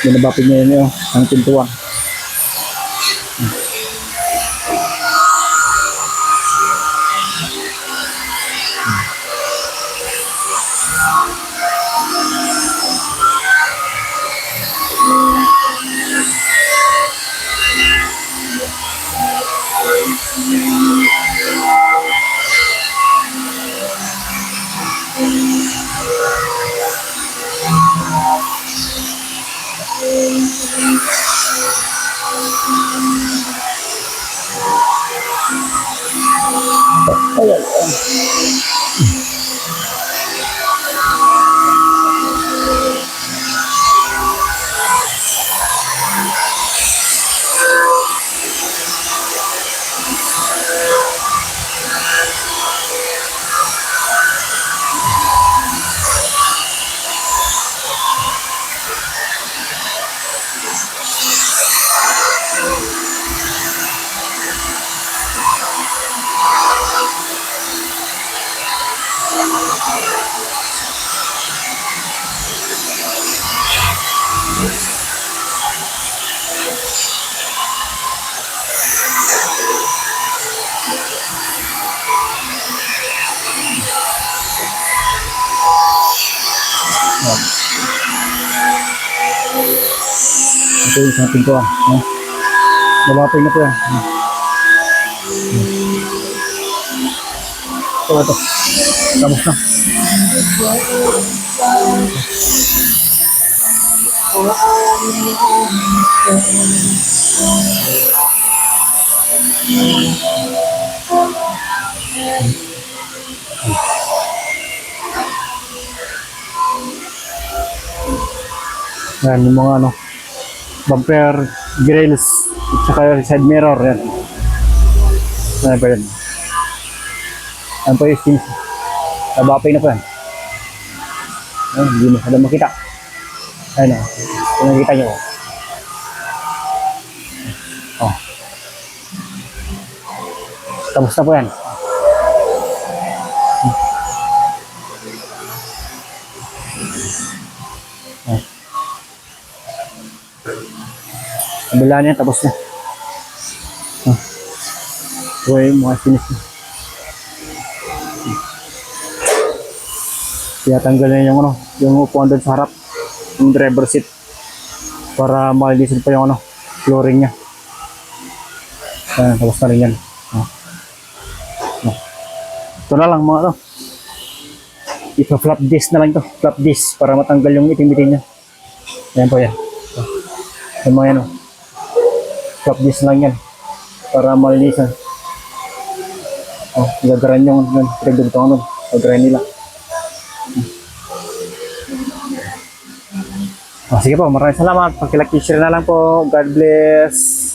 Binabapin niya yun yung ang pintuan. Ayan. Ito yung isang pintuan. Nabapay na po yan. Ito. Tapos na. Yan yung mga ano, bumper grills at saka side mirror yan. Ano pa yan? Ano pa yung skins? Nabapay na po yan. Ayun, hindi masyadong makita. Ayun o, kung nakikita nyo. Oh. Tapos na po yan. Kabila niya, tapos na. Ito yung mga finish na. Kaya tanggal na yung ano, yung upuan doon sa harap, yung driver seat, para malilisin pa yung ano, flooring niya. Ayan, tapos na rin yan. Ito na lang mga ano, ipa-flap disc na lang ito, flap disc, para matanggal yung itim-itim niya. Ayan po yan. Yung mga yan o. Flap disc lang yan, para malilisan. Gagaran yung pinagdubutan nun, gagaran nila. Sige po, maraming salamat. Pag-like, share na lang po. God bless.